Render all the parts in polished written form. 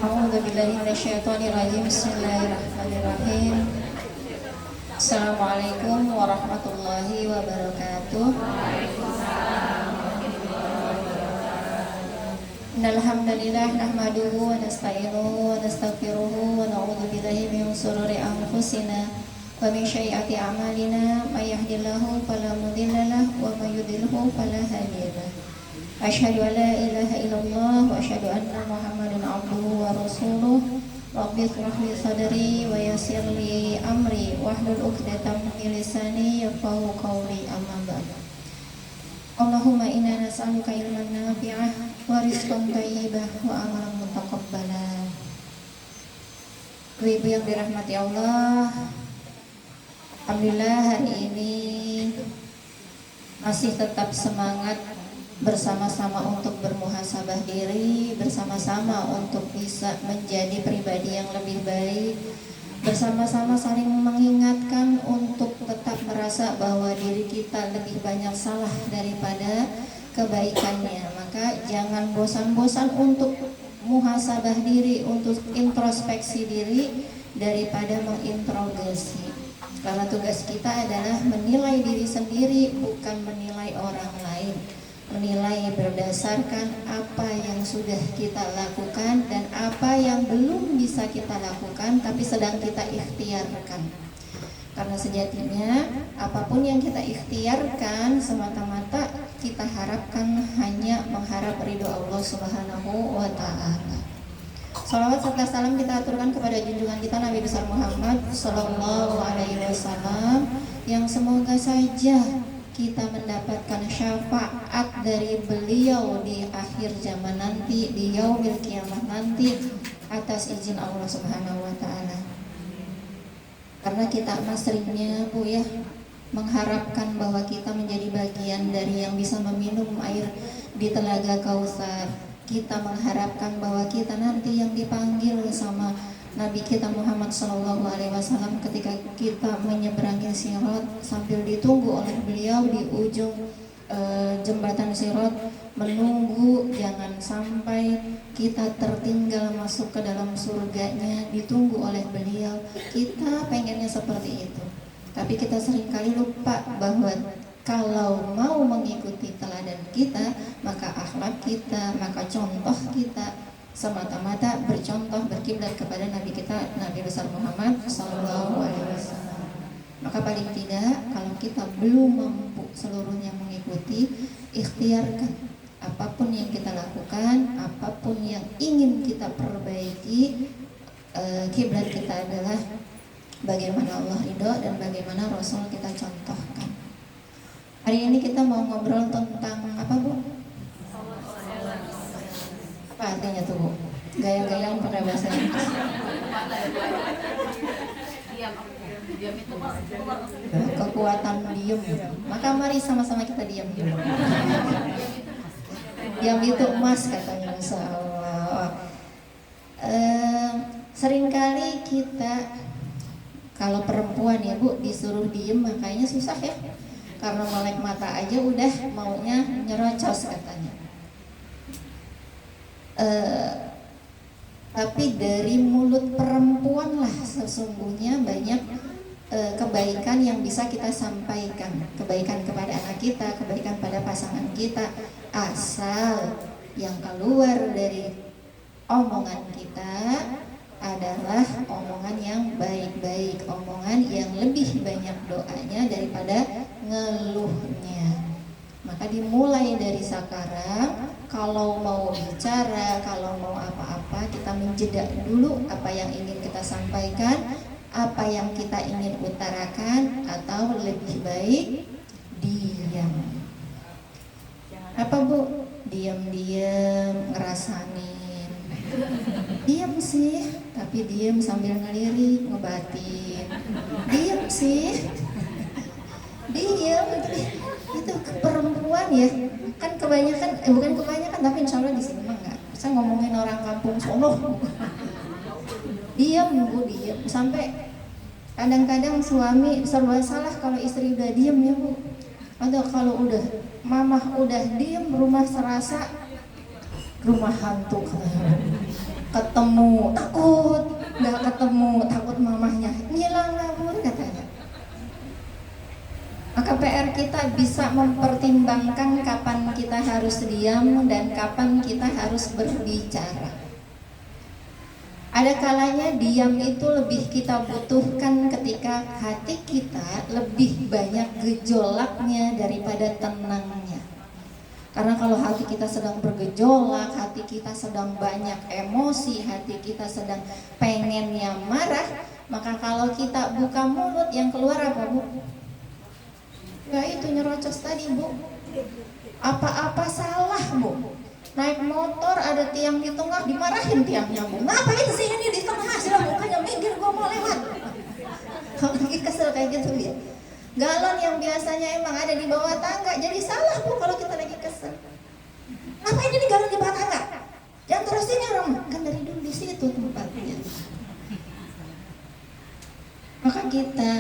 A'udzubillahi minasyaitonirrajim. Bismillahirrahmanirrahim. Assalamualaikum warahmatullahi wabarakatuh. Innal hamdalillah nahmaduhu wa nasta'inuhu wa nastaghfiruhu wa na'udzu billahi min shururi anfusina wa min sayyiati a'malina may yahdihillahu fala mudilla lahu wa may yudlilhu fala hadiya lahu. Asyhadu an la ilaha illallah wa asyhadu anna Muhammadan abduhu wa rasuluh. Rabbi shrah li sadri wa yassir li amri wahlul 'uqdatam min lisani yafqahu qawli, amma ba'd. Allahumma inna nas'aluka ilman nafi'ah wa rizqan thayyibah wa amalan mutaqabbalan. Ibu yang dirahmati Allah, alhamdulillah hari ini masih tetap semangat bersama-sama untuk bermuhasabah diri, bersama-sama untuk bisa menjadi pribadi yang lebih baik, bersama-sama saling mengingatkan untuk tetap merasa bahwa diri kita lebih banyak salah daripada kebaikannya. Maka jangan bosan-bosan untuk muhasabah diri, untuk introspeksi diri daripada menginterogasi. Karena tugas kita adalah menilai diri sendiri, bukan menilai orang lain. Menilai berdasarkan apa yang sudah kita lakukan dan apa yang belum bisa kita lakukan tapi sedang kita ikhtiarkan. Karena sejatinya apapun yang kita ikhtiarkan semata-mata kita harapkan hanya mengharap ridho Allah Subhanahu wa ta'ala. Shalawat serta salam kita aturkan kepada junjungan kita Nabi besar Muhammad Sallallahu Alaihi Wasallam, yang semoga saja kita mendapatkan syafaat dari beliau di akhir zaman nanti, di yaumil kiamah nanti, atas izin Allah Subhanahu wa ta'ala. Karena kita seringnya Bu ya mengharapkan bahwa kita menjadi bagian dari yang bisa meminum air di telaga Kautsar. Kita mengharapkan bahwa kita nanti yang dipanggil sama Nabi kita Muhammad Sallallahu Alaihi Wasallam ketika kita menyeberangi Sirat, sambil ditunggu oleh beliau di ujung jembatan Sirat, menunggu jangan sampai kita tertinggal masuk ke dalam surganya, ditunggu oleh beliau. Kita pengennya seperti itu, tapi kita seringkali lupa bahwa kalau mau mengikuti teladan kita, maka akhlak kita, maka contoh kita semata-mata bercontoh berkiblat kepada Nabi kita, Nabi besar Muhammad Sallallahu Alaihi Wasallam. Maka paling tidak kalau kita belum mampu seluruhnya mengikuti, ikhtiarkan apapun yang kita lakukan, apapun yang ingin kita perbaiki. Kiblat kita adalah bagaimana Allah ridho dan bagaimana Rasul kita contohkan. Hari ini kita mau ngobrol tentang apa Bu? Apa artinya tuh Bu? Gaya-gayaan pakai bahasa Inggris. Kekuatan diam. Maka mari sama-sama kita diam dulu. Diam itu emas katanya, Masya Allah. Seringkali kita kalau perempuan ya Bu disuruh diem makanya susah ya. Karena melek mata aja udah maunya nyerocos katanya. Tapi dari mulut perempuan lah sesungguhnya banyak kebaikan yang bisa kita sampaikan. Kebaikan kepada anak kita, kebaikan pada pasangan kita, asal yang keluar dari omongan kita adalah omongan yang baik-baik, omongan yang lebih banyak doanya daripada ngeluhnya. Maka dimulai dari sekarang, kalau mau bicara, kalau mau apa-apa, kita menjeda dulu apa yang ingin kita sampaikan, apa yang kita ingin utarakan, atau lebih baik diam. Apa Bu? Diam-diam ngerasanin. Diam sih, tapi diam sambil ngelirik, ngebatin. Diam sih, diam. Itu perempuan ya, kan kebanyakan, bukan kebanyakan, tapi insya Allah di sini mah enggak. Saya ngomongin orang kampung sono. Diam Bu, diam. Sampai kadang-kadang suami serba salah kalau istri udah diam ya Bu. Ada kalau udah mamah udah diem, rumah serasa rumah hantu. Ketemu takut, nggak ketemu takut mamahnya ngilang ngabur katanya. Maka PR kita bisa mempertimbangkan kapan kita harus diam dan kapan kita harus berbicara. Ada kalanya diam itu lebih kita butuhkan ketika hati kita lebih banyak gejolaknya daripada tenangnya. Karena kalau hati kita sedang bergejolak, hati kita sedang banyak emosi, hati kita sedang pengennya marah, maka kalau kita buka mulut yang keluar apa, Bu? Ya itu nyerocos tadi, Bu. Apa-apa salah, Bu. Naik motor ada tiang di tengah, dimarahin tiangnya, Bu. Ngapain sih ini di tengah? Sudah bukannya minggir, gua mau lewat. Kalau lagi kesel kayak gitu ya. Galon yang biasanya emang ada di bawah tangga jadi salah, Bu, kalau kita lagi kesel. Ngapain ini galon di bawah tangga? Jangan terusin ya, orang kan dari dulu di situ tempatnya. Maka kita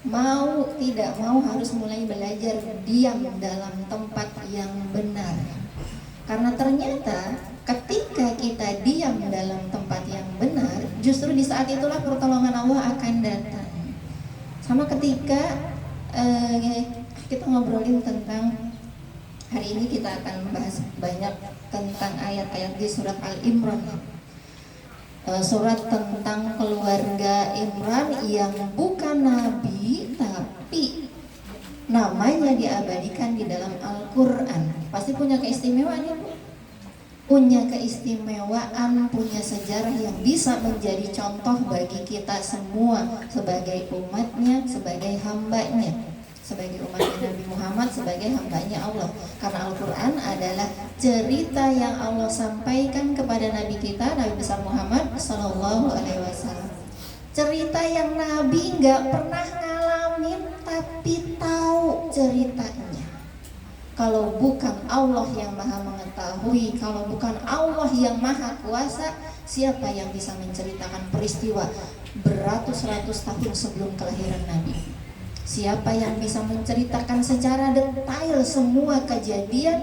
mau tidak mau harus mulai belajar diam dalam tempat yang benar. Karena ternyata ketika kita diam dalam tempat yang benar, justru di saat itulah pertolongan Allah akan datang. Sama ketika kita ngobrolin tentang, hari ini kita akan membahas banyak tentang ayat-ayat di surat Al-Imran, surat tentang keluarga Imran yang bukan nabi tapi namanya diabadikan di dalam Al-Quran. Pasti punya keistimewaan ya, Bu? Punya keistimewaan, punya sejarah yang bisa menjadi contoh bagi kita semua sebagai umatnya, sebagai hambanya, sebagai umatnya Nabi Muhammad, sebagai hambanya Allah. Karena Al-Quran adalah cerita yang Allah sampaikan kepada Nabi kita, Nabi besar Muhammad Sallallahu Alaihi Wasallam. Cerita yang Nabi nggak pernah ngalamin tapi tahu ceritanya. Kalau bukan Allah yang maha mengetahui, kalau bukan Allah yang maha kuasa, siapa yang bisa menceritakan peristiwa beratus-ratus tahun sebelum kelahiran Nabi? Siapa yang bisa menceritakan secara detail semua kejadian?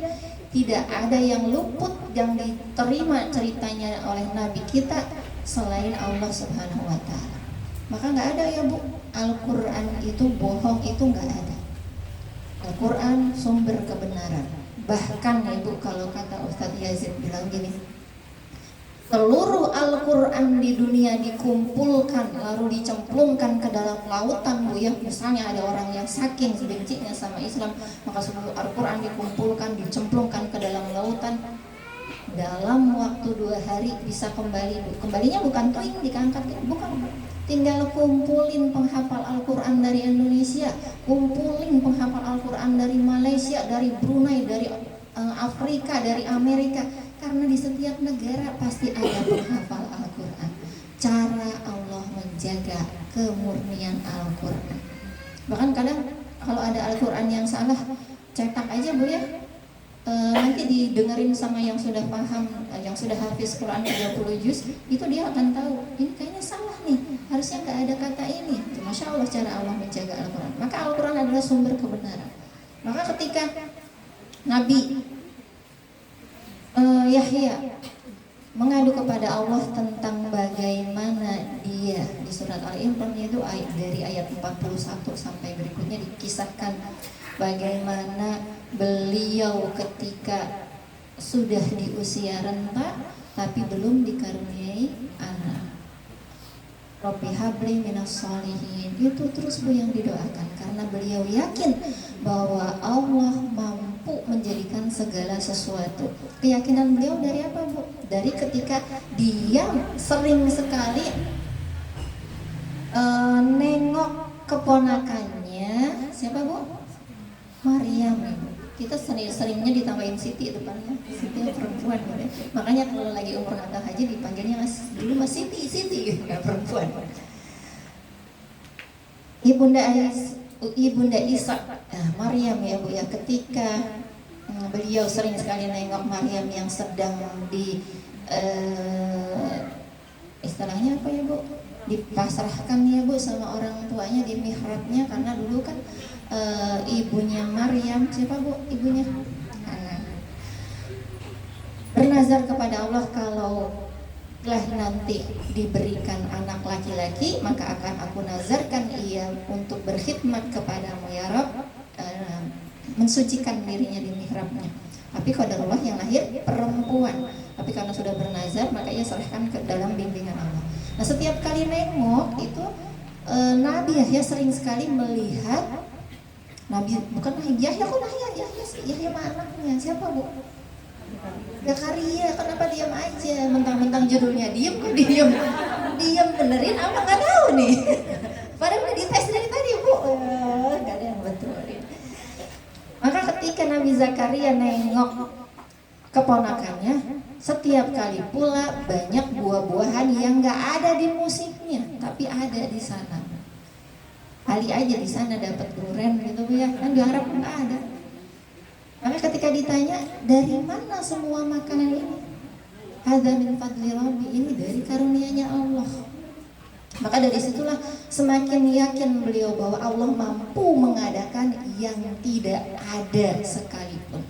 Tidak ada yang luput yang diterima ceritanya oleh Nabi kita selain Allah Subhanahu wa Ta'ala. Maka nggak ada ya, Bu, Al-Quran itu bohong, itu nggak ada. Al-Quran sumber kebenaran. Bahkan ya, Bu, kalau kata Ustadz Yazid bilang gini, seluruh Al-Quran di dunia dikumpulkan lalu dicemplungkan ke dalam lautan, Bu ya. Misalnya ada orang yang saking bencinya sama Islam, maka seluruh Al-Quran dikumpulkan, dicemplungkan ke dalam lautan, dalam waktu 2 hari bisa kembali, Bu. Kembalinya bukan tuing diangkat, bukan. Tinggal kumpulin penghafal Al-Quran dari Indonesia, kumpulin penghafal Al-Quran dari Malaysia, dari Brunei, dari Afrika, dari Amerika. Karena di setiap negara pasti ada penghafal Al-Quran. Cara Allah menjaga kemurnian Al-Quran. Bahkan kadang kalau ada Al-Quran yang salah, cetak aja, Bu ya. Nanti didengerin sama yang sudah paham, yang sudah hafiz Quran 30 juz, itu dia akan tahu ini kayaknya salah nih, harusnya nggak ada kata ini. Masya Allah cara Allah menjaga Al-Quran. Maka Al-Quran adalah sumber kebenaran. Maka ketika Nabi Yahya mengadu kepada Allah tentang bagaimana dia, di surat Al-Imran itu dari ayat 41 sampai berikutnya dikisahkan bagaimana beliau ketika sudah di usia renta tapi belum dikaruniai anak. Rabbi habli minas sholihin, itu terus, Bu, yang didoakan karena beliau yakin bahwa Allah mampu menjadikan segala sesuatu. Keyakinan beliau dari apa, Bu? Dari ketika dia sering sekali nengok keponakannya, siapa, Bu? Maryam, Ibu. Kita seringnya ditambahin Siti depannya, Siti perempuan, ya. Makanya kalau lagi umroh atau haji dipanggilnya dulu Mas Siti, gitu, nggak perempuan. Ibunda Isa, Maryam ya, Bu ya, ketika beliau sering sekali nengok Maryam yang sedang di istilahnya apa ya, Bu? dipasrahkan ya Bu sama orang tuanya di mihrabnya, karena dulu kan ibunya Maryam, siapa Bu ibunya? Hana, bernazar kepada Allah kalau nanti diberikan anak laki-laki maka akan aku nazarkan ia untuk berkhidmat kepadamu ya Rabb, mensucikan dirinya di mihrabnya. Tapi qadarullah yang lahir perempuan, tapi karena sudah bernazar maka ia serahkan ke dalam bimbingan Allah. Nah setiap kali nengok itu Nabi Yahya sering sekali melihat Nabi, bukan Yahya, kok Yahya mah anaknya siapa Bu? Zakaria, kenapa diam aja? Mentang-mentang judulnya diam kok diam? Diam benerin apa nggak tahu nih? Padahal udah dites dari tadi Bu, nggak ada yang betulin. Maka ketika Nabi Zakaria nengok keponakannya, setiap kali pula banyak buah-buahan yang nggak ada di musimnya, tapi ada di sana. Kali aja di sana dapat durian gitu Bu ya, kan diharap nggak ada. Maka ketika ditanya, dari mana semua makanan ini? Hadza min fadli Rabbi, ini dari karunia-Nya Allah. Maka dari situlah semakin yakin beliau bahwa Allah mampu mengadakan yang tidak ada sekalipun.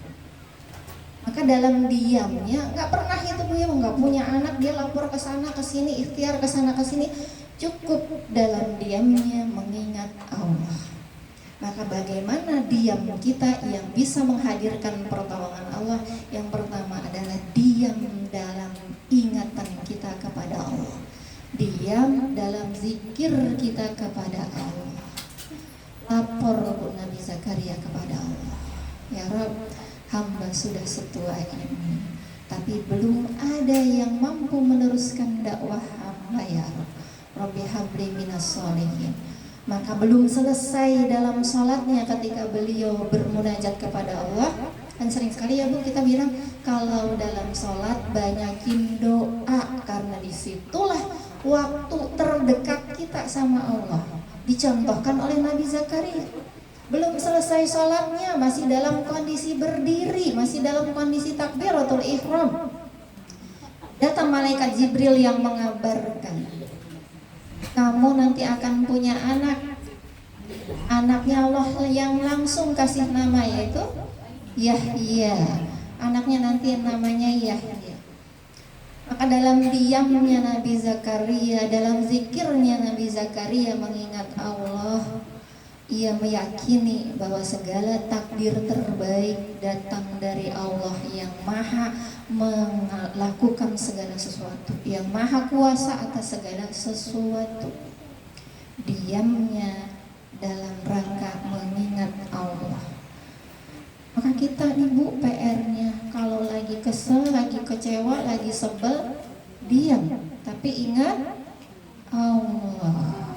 Maka dalam diamnya, nggak pernah itu beliau nggak punya anak, dia lapor ke sana ke sini, ikhtiar ke sana ke sini, cukup dalam diamnya mengingat Allah. Maka bagaimana diam kita yang bisa menghadirkan pertolongan Allah? Yang pertama adalah diam dalam ingatan kita kepada Allah, diam dalam zikir kita kepada Allah. Lapor Nabi Zakaria kepada Allah, ya Rabb, hamba sudah setua ini, tapi belum ada yang mampu meneruskan dakwah hamba ya Rabb. Rabbi habli minas sholihin. Maka belum selesai dalam sholatnya ketika beliau bermunajat kepada Allah. Kan sering sekali ya Bu kita bilang kalau dalam sholat banyakin doa, karena disitulah waktu terdekat kita sama Allah. Dicontohkan oleh Nabi Zakaria, belum selesai sholatnya masih dalam kondisi berdiri, masih dalam kondisi takbiratul ihram. Datang malaikat Jibril yang mengabarkan, kamu nanti akan punya anak. Anaknya Allah yang langsung kasih nama yaitu Yahya. Anaknya nanti namanya Yahya. Maka dalam diamnya Nabi Zakaria, dalam zikirnya Nabi Zakaria mengingat Allah, ia meyakini bahwa segala takdir terbaik datang dari Allah yang maha melakukan segala sesuatu, yang maha kuasa atas segala sesuatu. Diamnya dalam rangka mengingat Allah. Maka kita nih Bu, PR-nya kalau lagi kesel, lagi kecewa, lagi sebel, diam, tapi ingat Allah.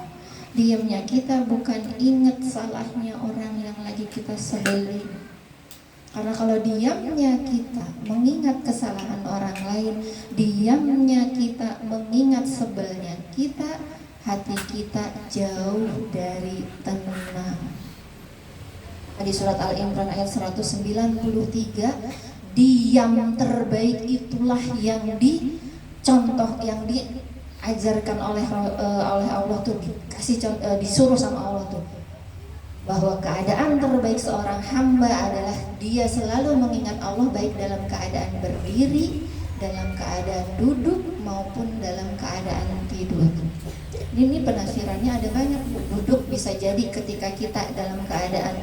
Diamnya kita bukan ingat salahnya orang yang lagi kita sebelin. Karena kalau diamnya kita mengingat kesalahan orang lain, diamnya kita mengingat sebelnya kita, hati kita jauh dari tenang. Di surat Al-Imran ayat 193, diam terbaik itulah yang dicontoh, yang diajarkan oleh Allah tuh, disuruh sama Allah tuh, bahwa keadaan terbaik seorang hamba adalah dia selalu mengingat Allah, baik dalam keadaan berdiri, dalam keadaan duduk, maupun dalam keadaan tidur. Ini penafsirannya ada banyak. Duduk bisa jadi ketika kita dalam keadaan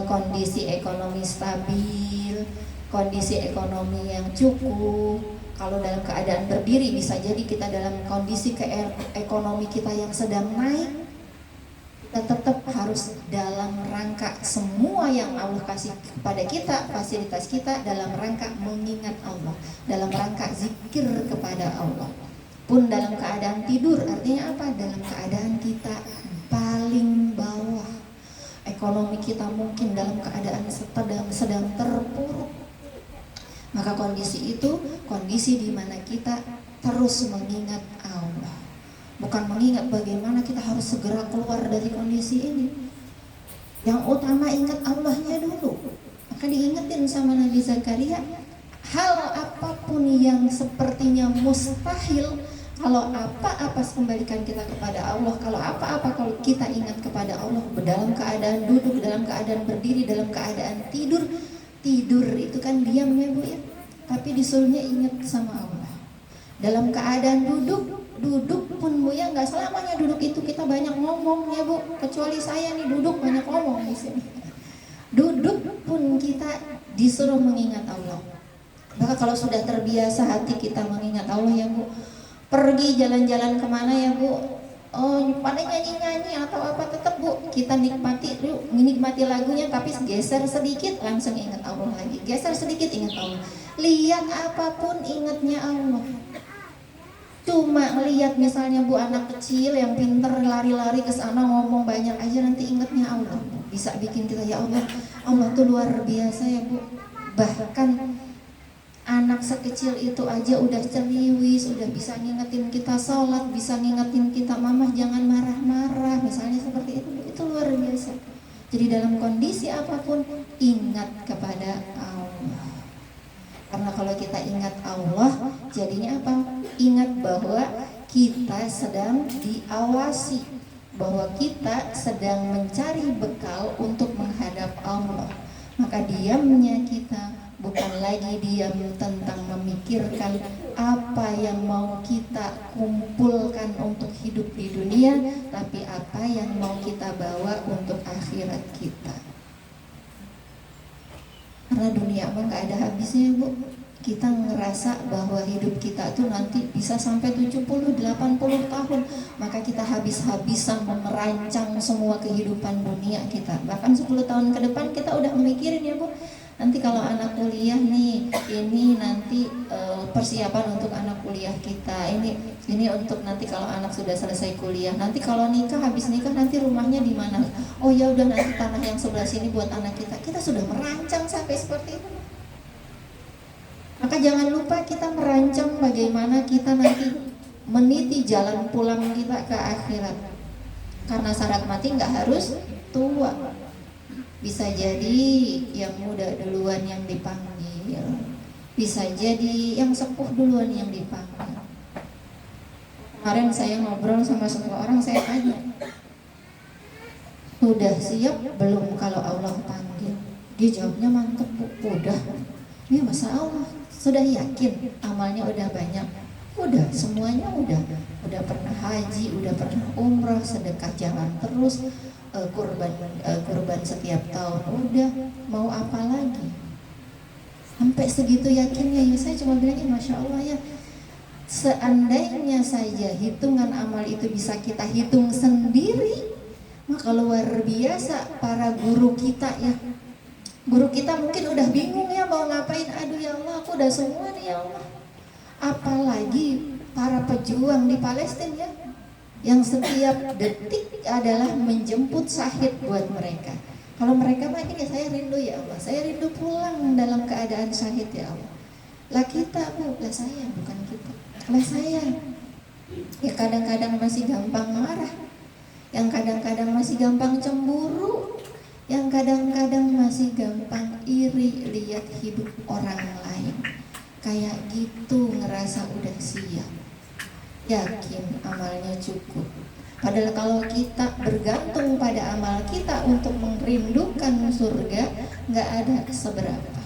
kondisi ekonomi stabil, kondisi ekonomi yang cukup. Kalau dalam keadaan berdiri bisa jadi kita dalam kondisi ekonomi kita yang sedang naik. Kita tetap harus dalam rangka semua yang Allah kasih kepada kita, fasilitas kita, dalam rangka mengingat Allah, dalam rangka zikir kepada Allah. Pun dalam keadaan tidur, artinya apa? Dalam keadaan kita paling bawah, ekonomi kita mungkin dalam keadaan sedang terpuruk. Maka kondisi itu kondisi di mana kita terus mengingat Allah, bukan mengingat bagaimana kita harus segera keluar dari kondisi ini. Yang utama ingat Allahnya dulu. Maka diingetin sama Nabi Zakaria, hal apapun yang sepertinya mustahil, Kalau apa-apa kembalikan kita kepada Allah. Kalau apa-apa kalau kita ingat kepada Allah, dalam keadaan duduk, dalam keadaan berdiri, dalam keadaan tidur. Tidur itu kan diam ya Bu ya, tapi disuruhnya ingat sama Allah. Dalam keadaan duduk pun Bu ya, nggak selamanya duduk itu kita banyak ngomong ya Bu. Kecuali saya nih duduk banyak ngomong di sini. Duduk pun kita disuruh mengingat Allah. Maka kalau sudah terbiasa hati kita mengingat Allah ya Bu, pergi jalan-jalan kemana ya Bu, oh pada nyanyi-nyanyi atau apa, tetap Bu kita nikmati dulu, menikmati lagunya, tapi geser sedikit langsung ingat Allah lagi, geser sedikit ingat Allah. Lihat apapun ingatnya Allah. Cuma melihat misalnya Bu anak kecil yang pinter lari-lari ke sana ngomong banyak aja, nanti ingatnya Allah. Bisa bikin kita ya Allah, Allah tuh luar biasa ya Bu. Bahkan anak sekecil itu aja udah ceriwis, udah bisa ngingetin kita sholat, bisa ngingetin kita mamah jangan marah-marah, misalnya seperti itu luar biasa. Jadi dalam kondisi apapun ingat kepada Allah. Karena kalau kita ingat Allah, jadinya apa? Ingat bahwa kita sedang diawasi, bahwa kita sedang mencari bekal untuk menghadap Allah. Maka diamnya kita bukan lagi diam tentang memikirkan apa yang mau kita kumpulkan untuk hidup di dunia, tapi apa yang mau kita bawa untuk akhirat kita. Karena dunia mah gak ada habisnya Bu. Kita ngerasa bahwa hidup kita tuh nanti bisa sampai 70-80 tahun. Maka kita habis-habisan merancang semua kehidupan dunia kita. Bahkan 10 tahun ke depan kita udah memikirin ya Bu, nanti kalau anak kuliah nih, ini nanti persiapan untuk anak kuliah kita, ini untuk nanti kalau anak sudah selesai kuliah, nanti kalau nikah, habis nikah nanti rumahnya di mana, oh ya udah nanti tanah yang sebelah sini buat anak kita. Kita sudah merancang sampai seperti itu. Maka jangan lupa kita merancang bagaimana kita nanti meniti jalan pulang kita ke akhirat. Karena syarat mati nggak harus tua, bisa jadi yang muda duluan yang dipanggil, bisa jadi yang sepuh duluan yang dipanggil. Kemarin saya ngobrol sama seseorang, saya tanya, sudah siap belum kalau Allah panggil? Dia jawabnya mantep Bu, udah. Ya masa Allah, sudah yakin amalnya udah banyak? Udah, semuanya udah pernah haji, udah pernah umrah, sedekah jalan terus, kurban setiap tahun, udah, mau apa lagi? Sampai segitu yakinnya ya. Saya cuma bilang Masya Allah ya, seandainya saja hitungan amal itu bisa kita hitung sendiri, maka luar biasa para guru kita ya. Guru kita mungkin udah bingung ya mau ngapain. Aduh ya Allah, aku udah semua nih ya Allah. Apalagi para pejuang di Palestina ya, yang setiap detik adalah menjemput syahid buat mereka. Kalau mereka mah ini saya rindu ya Allah, saya rindu pulang dalam keadaan syahid ya Allah. Lah kita Bu, lah saya, bukan kita, lah saya. Ya kadang-kadang masih gampang marah, yang kadang-kadang masih gampang cemburu, yang kadang-kadang masih gampang iri lihat hidup orang lain. Kayak gitu ngerasa udah siap, yakin amalnya cukup. Padahal kalau kita bergantung pada amal kita untuk merindukan surga, nggak ada seberapa.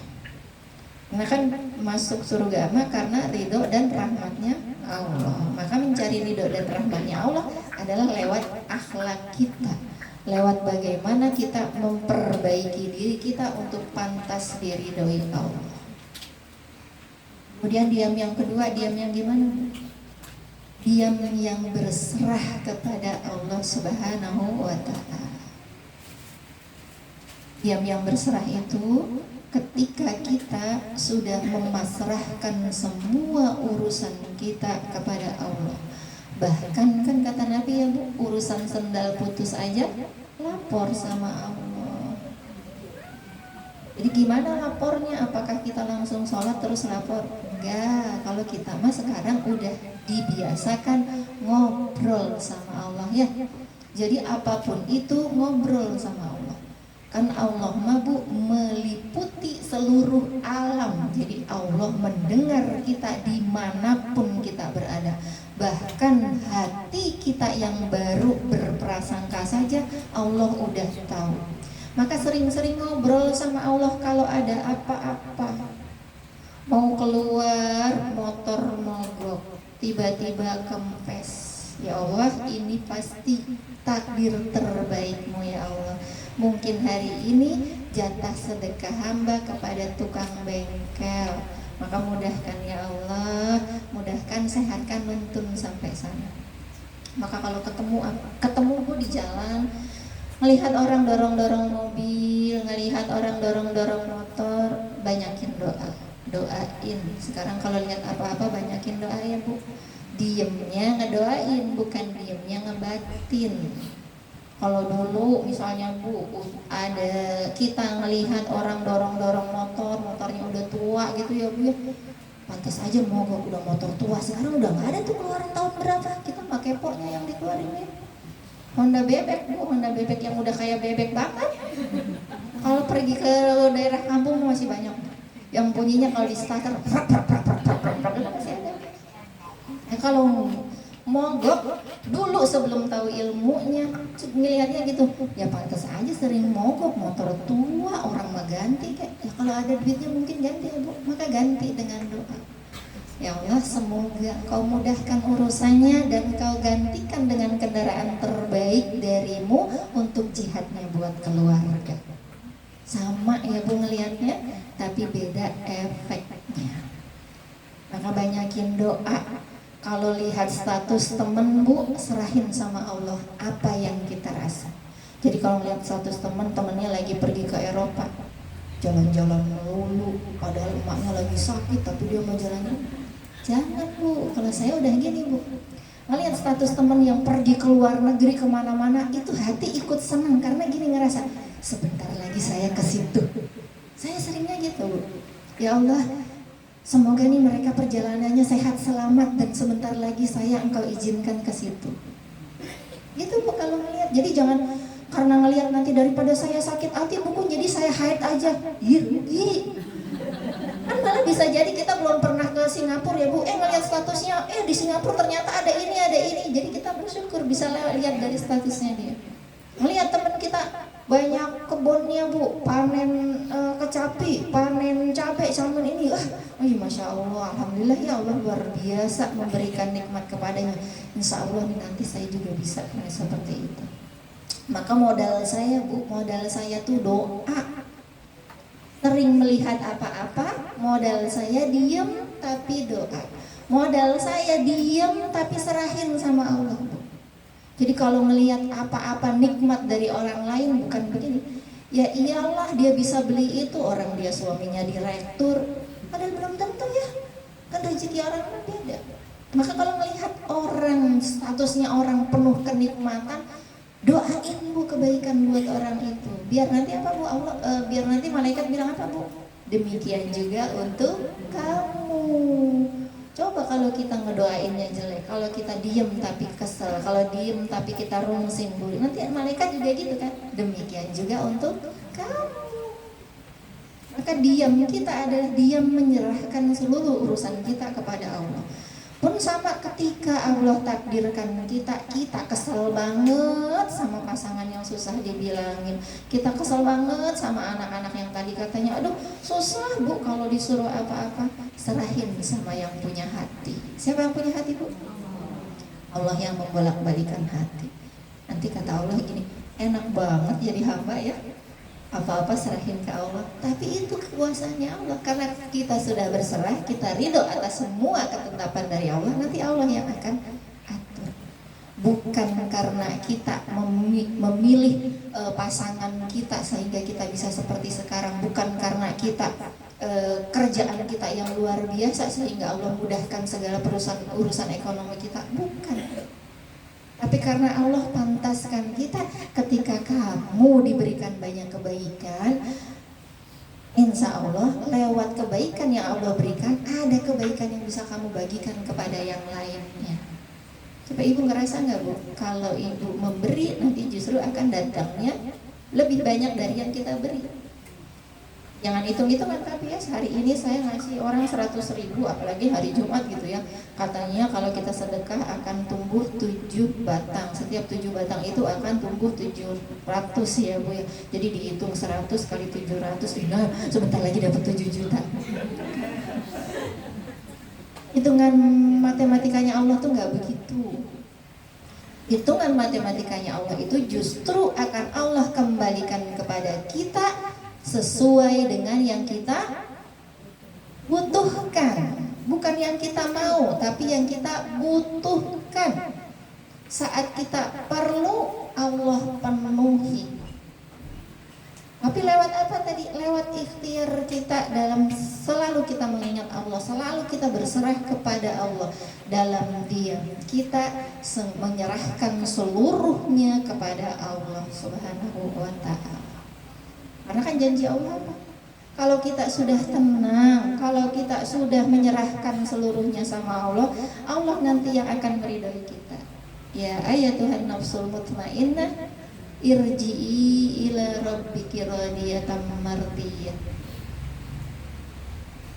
Karena kan masuk surga mah karena ridho dan rahmatnya Allah. Maka mencari ridho dan rahmatnya Allah adalah lewat akhlak kita, lewat bagaimana kita memperbaiki diri kita untuk pantas diridhoi Allah. Kemudian diam yang kedua, diam yang gimana? Diam yang berserah kepada Allah Subhanahu wa Ta'ala. Diam yang berserah itu ketika kita sudah memasrahkan semua urusan kita kepada Allah. Bahkan kan kata Nabi ya Bu, urusan sendal putus aja lapor sama Allah. Jadi gimana lapornya? Apakah kita langsung sholat terus lapor? Enggak, kalau kita mah sekarang udah dibiasakan ngobrol sama Allah ya. Jadi apapun itu ngobrol sama Allah. Kan Allah mah Bu meliputi seluruh alam. Jadi Allah mendengar kita dimanapun kita berada. Bahkan kita yang baru berprasangka saja Allah udah tahu. Maka sering-sering ngobrol sama Allah kalau ada apa-apa. Mau keluar motor mogok, tiba-tiba kempes. Ya Allah, ini pasti takdir terbaikmu ya Allah. Mungkin hari ini jatah sedekah hamba kepada tukang bengkel. Maka mudahkan ya Allah, mudahkan, sehatkan, nuntun sampai sana. Maka kalau ketemu Bu di jalan, melihat orang dorong-dorong mobil, melihat orang dorong-dorong motor, banyakin doa, doain. Sekarang kalau lihat apa-apa banyakin doa ya Bu. Diemnya ngedoain, bukan diemnya ngebatin. Kalau dulu misalnya Bu, ada kita ngelihat orang dorong-dorong motor, motornya udah tua gitu ya Bu ya, pantas aja mogok, udah motor tua. Sekarang udah nggak ada tuh keluaran tahun berapa, kita pakai poknya yang dikeluarin ya. Honda bebek Bu, Honda bebek yang udah kayak bebek banget. Kalau pergi ke daerah kampung masih banyak yang bunyinya kalau di starter masih ada. Kalau mogok dulu sebelum tahu ilmunya, ngelihatnya gitu, ya pantas aja sering mogok, motor tua, orang mah ganti kayak. Ya kalau ada duitnya mungkin ganti ya Bu, maka ganti dengan doa. Ya Allah, semoga Kau mudahkan urusannya dan Kau gantikan dengan kendaraan terbaik darimu untuk jihadnya buat keluarga. Sama ya Bu ngelihatnya, tapi beda efeknya. Maka banyakin doa. Kalau lihat status temen Bu, serahin sama Allah apa yang kita rasa. Jadi kalau lihat status temennya lagi pergi ke Eropa, jalan-jalan melulu, padahal emaknya lagi sakit tapi dia mau jalan. Jangan Bu, kalau saya udah gini Bu, ngelihat status temen yang pergi ke luar negeri kemana-mana, itu hati ikut senang karena gini ngerasa, sebentar lagi saya ke situ. Saya seringnya gitu Bu. Ya Allah, semoga nih mereka perjalanannya sehat selamat dan sebentar lagi saya Engkau izinkan ke situ. Gitu Bu kalau ngelihat. Jadi jangan karena ngelihat nanti daripada saya sakit hati buku jadi saya haid aja. Kan malah bisa jadi kita belum pernah ke Singapura ya Bu. Ngelihat statusnya, di Singapura ternyata ada ini. Jadi kita bersyukur bisa lihat dari statusnya dia. Melihat teman kita banyak kebunnya Bu, panen kecapi, panen cabai, sama ini. Masya Allah, alhamdulillah ya Allah luar biasa memberikan nikmat kepadanya. Insya Allah nanti saya juga bisa seperti itu. Maka modal saya Bu, modal saya tuh doa. Sering melihat apa-apa, modal saya diem tapi doa. Modal saya diem tapi serahin sama Allah Bu. Jadi kalau melihat apa-apa nikmat dari orang lain bukan begini. Ya iyalah dia bisa beli itu, orang dia suaminya direktur. Padahal belum tentu ya. Kan rezeki orang kan beda. Maka kalau melihat orang, statusnya orang penuh kenikmatan, doain Bu kebaikan buat orang itu. Biar nanti apa Bu? Biar nanti malaikat bilang apa Bu? Demikian juga untuk kamu. Coba kalau kita ngedoainnya jelek, kalau kita diem tapi kesel, kalau diem tapi kita rungsing bulu, nanti malaikat juga gitu kan. Demikian juga untuk kamu. Maka diam kita adalah diam menyerahkan seluruh urusan kita kepada Allah. Pun sama ketika Allah takdirkan kita kesel banget sama pasangan yang susah dibilangin, kita kesel banget sama anak-anak yang tadi katanya aduh susah Bu kalau disuruh apa-apa, serahin sama yang punya hati. Siapa yang punya hati Bu? Allah yang membolak-balikan hati. Nanti kata Allah gini, enak banget jadi hamba ya, apa-apa serahin ke Allah. Tapi itu kekuasaannya Allah. Karena kita sudah berserah, kita ridho atas semua ketetapan dari Allah, nanti Allah yang akan atur. Bukan karena kita memilih pasangan kita sehingga kita bisa seperti sekarang. Bukan karena kita kerjaan kita yang luar biasa sehingga Allah mudahkan segala urusan ekonomi kita. Bukan. Tapi karena Allah pantaskan kita, ketika kamu diberikan banyak kebaikan, insya Allah lewat kebaikan yang Allah berikan, ada kebaikan yang bisa kamu bagikan kepada yang lainnya. Coba Ibu ngerasa nggak Bu, kalau Ibu memberi nanti justru akan datangnya lebih banyak dari yang kita beri. Jangan hitung-hitungan, tapi ya hari ini saya ngasih orang 100.000, apalagi hari Jumat gitu ya. Katanya kalau kita sedekah akan tumbuh 7 batang. Setiap 7 batang itu akan tumbuh 700 ya Bu ya. Jadi dihitung 100 kali 700, nah sebentar lagi dapat 7 juta. Hitungan matematikanya Allah tuh nggak begitu. Hitungan matematikanya Allah itu justru akan Allah kembalikan kepada kita sesuai dengan yang kita butuhkan, bukan yang kita mau, tapi yang kita butuhkan. Saat kita perlu, Allah penuhi. Tapi lewat apa tadi? Lewat ikhtiar kita, dalam selalu kita mengingat Allah, selalu kita berserah kepada Allah. Dalam diam kita menyerahkan seluruhnya kepada Allah Subhanahu wa ta'ala. Karena kan janji Allah apa? Kalau kita sudah tenang, kalau kita sudah menyerahkan seluruhnya sama Allah, Allah nanti yang akan meridhoi kita. Ya ayatuhan nafsul mutmainnah, irji'i ila rabbiki radiyatan mardiyah.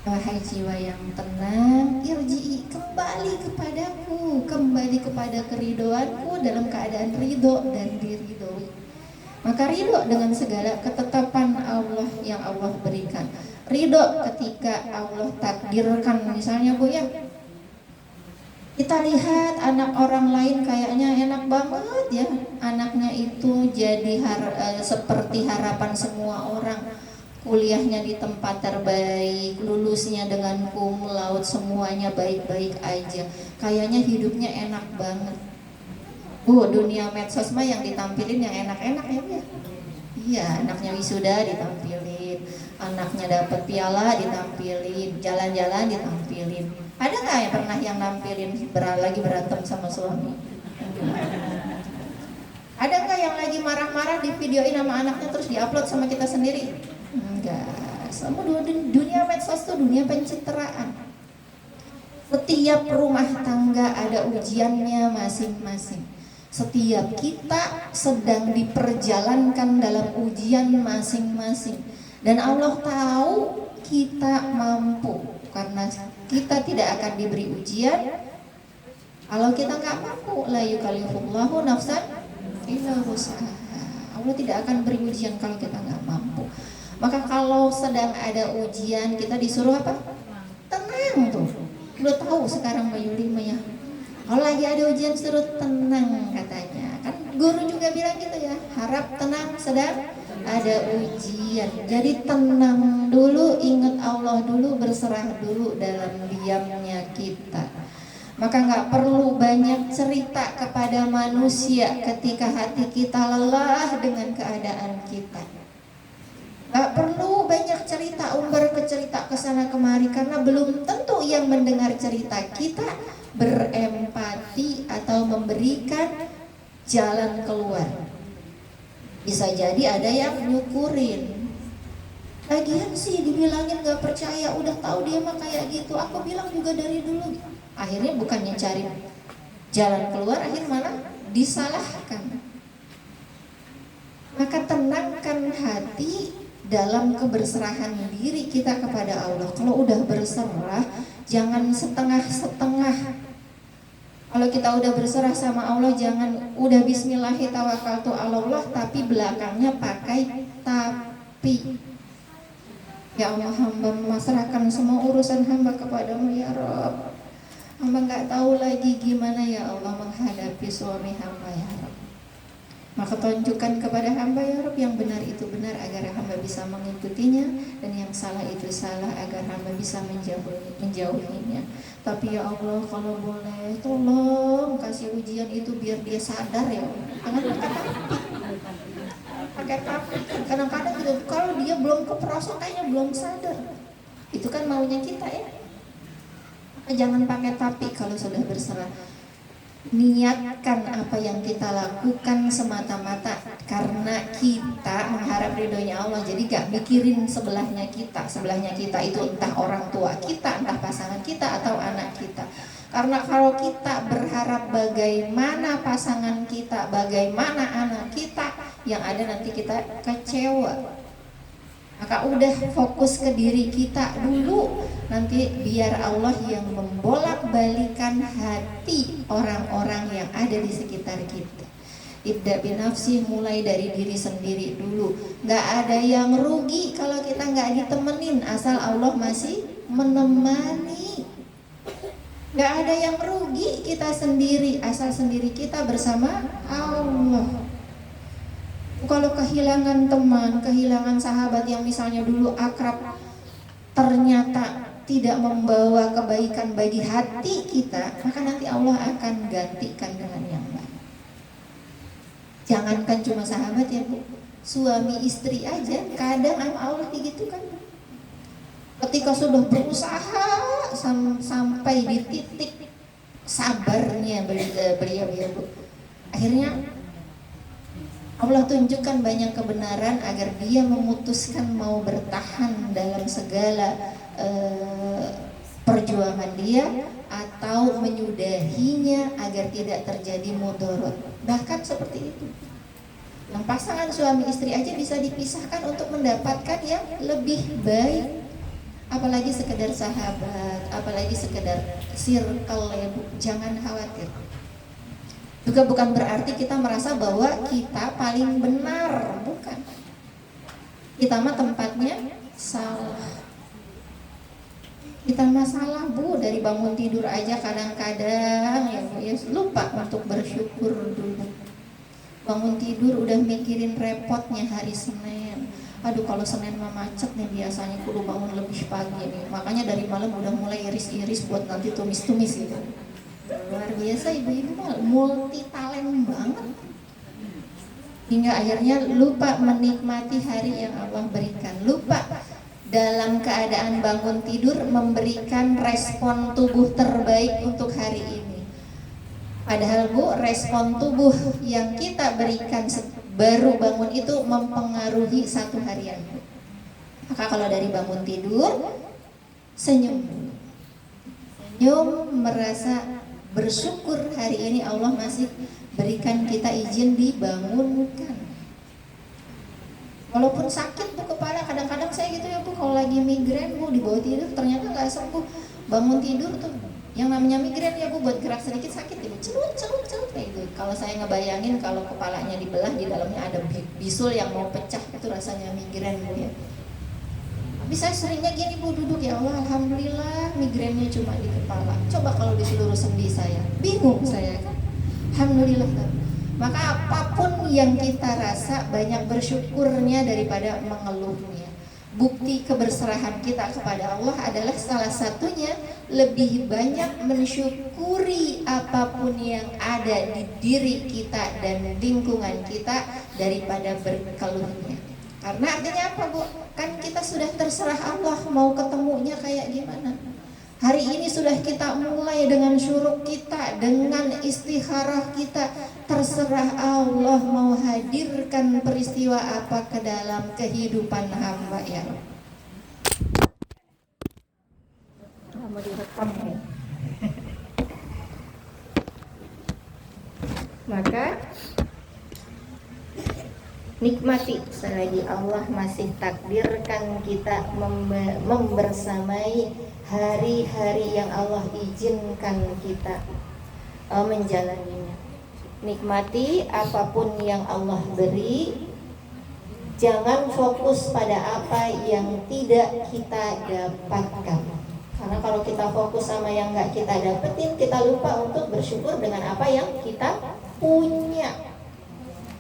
Wahai jiwa yang tenang, irji'i, kembali kepadaku, kembali kepada keridhoanku dalam keadaan ridho dan diridhoi. Maka ridho dengan segala ketetapan Allah yang Allah berikan. Ridho ketika Allah takdirkan, misalnya Bu ya, kita lihat anak orang lain kayaknya enak banget ya, anaknya itu jadi seperti harapan semua orang, kuliahnya di tempat terbaik, lulusnya dengan cum laude, semuanya baik-baik aja, kayaknya hidupnya enak banget. Dunia medsos mah yang ditampilin yang enak-enak ya Bu. Iya, anaknya wisuda ditampilin, anaknya dapat piala ditampilin, jalan-jalan ditampilin. Ada nggak yang pernah yang nampilin lagi berantem sama suami? Ada nggak yang lagi marah-marah di videoin sama anaknya terus diupload sama kita sendiri? Enggak. Semua dunia medsos tuh dunia pencitraan. Setiap rumah tangga ada ujiannya masing-masing. Setiap kita sedang diperjalankan dalam ujian masing-masing. Dan Allah tahu kita mampu. Karena kita tidak akan diberi ujian kalau kita nggak mampu. La yukallifullahu nafsan illa wus'aha. Allah tidak akan beri ujian kalau kita nggak mampu. Maka kalau sedang ada ujian, kita disuruh apa? Tenang tuh. Udah tahu sekarang Mbak Yuli ya. Kalau lagi ada ujian suruh tenang katanya. Kan guru juga bilang gitu ya, harap tenang sedang ada ujian. Jadi tenang dulu, ingat Allah dulu, berserah dulu dalam diamnya kita. Maka nggak perlu banyak cerita kepada manusia ketika hati kita lelah dengan keadaan kita. Gak perlu banyak cerita, umbar ke cerita kesana kemari, karena belum tentu yang mendengar cerita kita berempati atau memberikan jalan keluar. Bisa jadi ada yang nyukurin. Lagian sih dibilangin gak percaya, udah tahu dia mah kayak gitu. Aku bilang juga dari dulu. Akhirnya bukannya cari jalan keluar, akhirnya malah disalahkan. Maka tenangkan hati dalam keberserahan diri kita kepada Allah. Kalau udah berserah, jangan setengah-setengah. Kalau kita udah berserah sama Allah, jangan udah bismillahi tawakkaltu 'alallah tapi belakangnya pakai tapi. Ya Allah, hamba memasrahkan semua urusan hamba kepadamu ya Rabb. Hamba gak tahu lagi gimana ya Allah menghadapi suami hamba ya Rabb. Maka tunjukkan kepada hamba ya Rabb yang benar itu benar agar hamba bisa mengikutinya, dan yang salah itu salah agar hamba bisa menjauhinya. Tapi ya Allah, kalau boleh tolong kasih ujian itu biar dia sadar ya. Jangan pakai tapi. Kadang-kadang gitu, kalau dia belum keprosok kayaknya belum sadar. Itu kan maunya kita ya. Jangan pakai tapi kalau sudah berserah. Niatkan apa yang kita lakukan semata-mata karena kita mengharap ridhonya Allah. Jadi gak mikirin sebelahnya kita. Sebelahnya kita itu entah orang tua kita, entah pasangan kita atau anak kita. Karena kalau kita berharap bagaimana pasangan kita, bagaimana anak kita, yang ada nanti kita kecewa. Maka udah fokus ke diri kita dulu, nanti biar Allah yang membolak-balikan hati orang-orang yang ada di sekitar kita. Ibda binafsi, mulai dari diri sendiri dulu. Gak ada yang rugi kalau kita gak ditemenin, asal Allah masih menemani. Gak ada yang rugi kita sendiri, asal sendiri kita bersama Allah. Kalau kehilangan teman, kehilangan sahabat yang misalnya dulu akrab, ternyata tidak membawa kebaikan bagi hati kita, maka nanti Allah akan gantikan dengan yang baik. Jangankan cuma sahabat ya Bu, suami istri aja kadang sama Allah gitu kan. Ketika sudah berusaha sampai di titik sabarnya beliau ya Bu, akhirnya Allah tunjukkan banyak kebenaran agar dia memutuskan mau bertahan dalam segala perjuangan dia, atau menyudahinya agar tidak terjadi mudarat. Bahkan seperti itu. Yang pasangan suami istri aja bisa dipisahkan untuk mendapatkan yang lebih baik. Apalagi sekedar sahabat, apalagi sekedar circle ya Bu. Jangan khawatir. Juga bukan berarti kita merasa bahwa kita paling benar, bukan. Kita mah tempatnya salah. Kita mah salah Bu, dari bangun tidur aja kadang-kadang ya Bu ya, lupa untuk bersyukur dulu. Bangun tidur udah mikirin repotnya hari Senin. Aduh kalau Senin mah macet nih, biasanya kudu bangun lebih pagi nih. Makanya dari malam udah mulai iris-iris buat nanti tumis-tumis gitu. Luar biasa ibu-ibu multi talent banget, hingga akhirnya lupa menikmati hari yang Allah berikan, lupa dalam keadaan bangun tidur memberikan respon tubuh terbaik untuk hari ini. Padahal Bu, respon tubuh yang kita berikan baru bangun itu mempengaruhi satu harian. Maka kalau dari bangun tidur, senyum, merasa bersyukur hari ini Allah masih berikan kita izin dibangunkan. Walaupun sakit Bu kepala, kadang-kadang saya gitu ya Bu, kalau lagi migrain Bu, di bawah tidur ternyata nggak sembuh. Bangun tidur tuh yang namanya migrain ya Bu, buat gerak sedikit sakit ya Bu, celut kayak gitu. Kalau saya ngebayangin kalau kepalanya dibelah, di dalamnya ada bisul yang mau pecah, itu rasanya migrain Bu ya. Tapi saya seringnya gini Bu, duduk ya Allah, alhamdulillah migrainnya cuma di kepala. Coba kalau di seluruh sendi saya, bingung saya kan. Alhamdulillah kan. Maka apapun yang kita rasa, banyak bersyukurnya daripada mengeluhnya. Bukti keberserahan kita kepada Allah adalah salah satunya lebih banyak mensyukuri apapun yang ada di diri kita dan lingkungan kita daripada berkeluhnya. Karena artinya apa Bu? Kan kita sudah terserah Allah mau ketemunya kayak gimana. Hari ini sudah kita mulai dengan syuruk kita, dengan istikharah kita. Terserah Allah mau hadirkan peristiwa apa ke dalam kehidupan hamba ya. Mau direkam ya. Maka nikmati selagi Allah masih takdirkan kita membersamai hari-hari yang Allah izinkan kita menjalaninya. Nikmati apapun yang Allah beri. Jangan fokus pada apa yang tidak kita dapatkan. Karena kalau kita fokus sama yang gak kita dapetin, kita lupa untuk bersyukur dengan apa yang kita punya.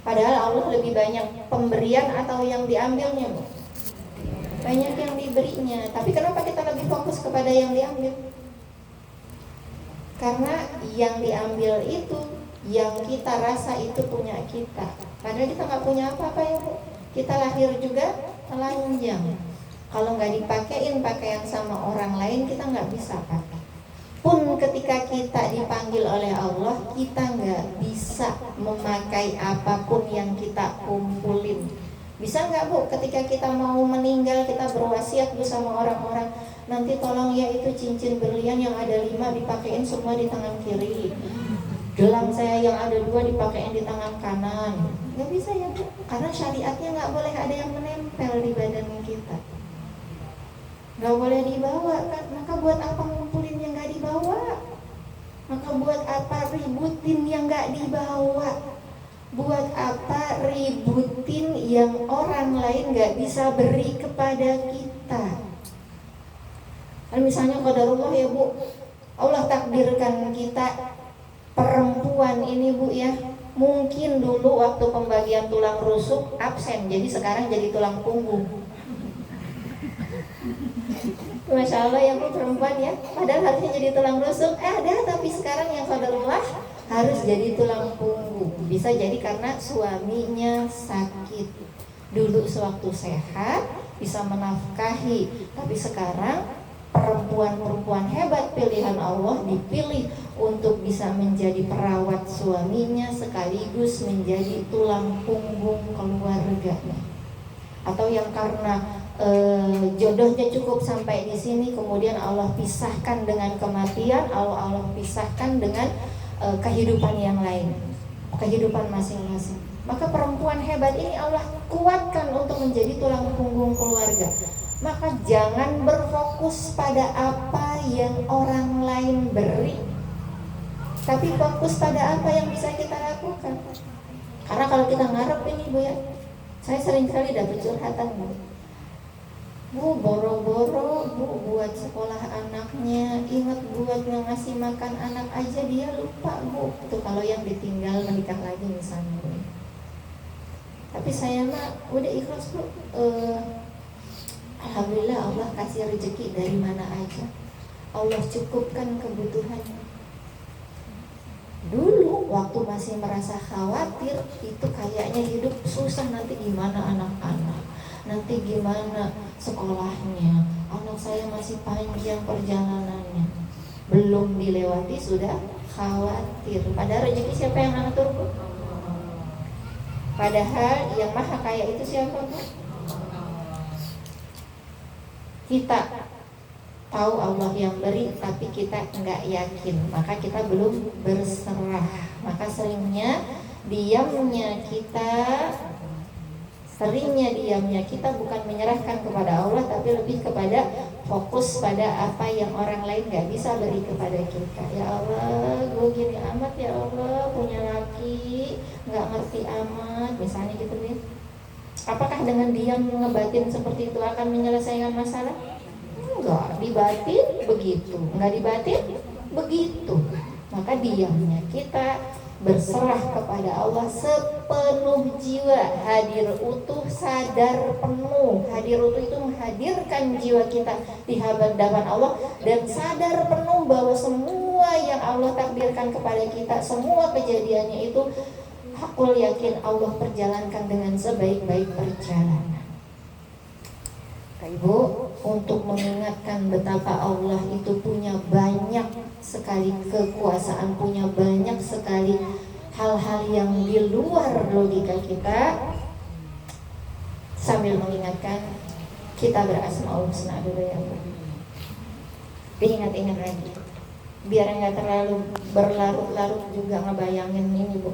Padahal Allah lebih banyak pemberian atau yang diambilnya Bu? Banyak yang diberinya. Tapi kenapa kita lebih fokus kepada yang diambil? Karena yang diambil itu, yang kita rasa itu punya kita. Padahal kita gak punya apa-apa ya Bu. Kita lahir juga telanjang. Kalau gak dipakein pakaian sama orang lain, kita gak bisa pakai. Pun ketika kita dipanggil oleh Allah, kita nggak bisa memakai apapun yang kita kumpulin. Bisa nggak Bu, ketika kita mau meninggal, kita berwasiat Bu sama orang-orang, nanti tolong ya itu cincin berlian yang ada 5 dipakein semua di tangan kiri, Gelang saya yang ada 2 dipakai di tangan kanan. Nggak bisa ya Bu, karena syariatnya nggak boleh ada yang menempel di badan kita. Nggak boleh dibawa kan, maka buat apa ngumpulin yang nggak dibawa? Maka buat apa ributin yang nggak dibawa? Buat apa ributin yang orang lain nggak bisa beri kepada kita? Misalnya qadarullah ya Bu, Allah takdirkan kita perempuan ini Bu ya, mungkin dulu waktu pembagian tulang rusuk absen, jadi sekarang jadi tulang punggung. Masya Allah ya Bu, perempuan ya, padahal harusnya jadi tulang rusuk, ada, tapi sekarang yang qadarullah harus jadi tulang punggung. Bisa jadi karena suaminya sakit. Dulu sewaktu sehat bisa menafkahi, tapi sekarang perempuan-perempuan hebat pilihan Allah dipilih untuk bisa menjadi perawat suaminya sekaligus menjadi tulang punggung keluarganya. Atau yang karena jodohnya cukup sampai di sini, kemudian Allah pisahkan dengan kematian, Allah pisahkan dengan kehidupan yang lain, kehidupan masing-masing. Maka perempuan hebat ini Allah kuatkan untuk menjadi tulang punggung keluarga. Maka jangan berfokus pada apa yang orang lain beri, tapi fokus pada apa yang bisa kita lakukan. Karena kalau kita ngarep ini Bu ya, saya sering kali dapat curhatan Bu, boro-boro Bu buat sekolah anaknya, ingat buat ngasih makan anak aja dia lupa Bu. Itu kalau yang ditinggal menikah lagi misalnya Bu. Tapi saya mah udah ikhlas Bu. Alhamdulillah Allah kasih rezeki dari mana aja, Allah cukupkan kebutuhannya. Dulu waktu masih merasa khawatir, itu kayaknya hidup susah, nanti gimana anak-anak, nanti gimana sekolahnya, anak saya masih panjang perjalanannya, belum dilewati sudah khawatir. Padahal rezeki siapa yang ngatur Bu? Padahal yang maha kaya itu siapa Bu? Kita tahu Allah yang beri, tapi kita enggak yakin, maka kita belum berserah. Maka seringnya diamnya kita bukan menyerahkan kepada Allah, tapi lebih kepada fokus pada apa yang orang lain enggak bisa beri kepada kita. Ya Allah, gue gini amat ya Allah, punya laki enggak ngerti amat, misalnya gitu ya. Apakah dengan diam ngebatin seperti itu akan menyelesaikan masalah? Enggak, dibatin begitu, enggak dibatin begitu. Maka diamnya kita berserah kepada Allah sepenuh jiwa, hadir utuh, sadar penuh. Hadir utuh itu menghadirkan jiwa kita di hadapan Allah dan sadar penuh bahwa semua yang Allah takdirkan kepada kita, semua kejadiannya itu aku yakin Allah perjalankan dengan sebaik-baik perjalanan. Ibu, untuk mengingatkan betapa Allah itu punya banyak sekali kekuasaan, punya banyak sekali hal-hal yang di luar logika kita, sambil mengingatkan kita berasmaul husna dulu ya Bu. Ingat-ingat lagi, biar nggak terlalu berlarut-larut juga ngebayangin ini Bu.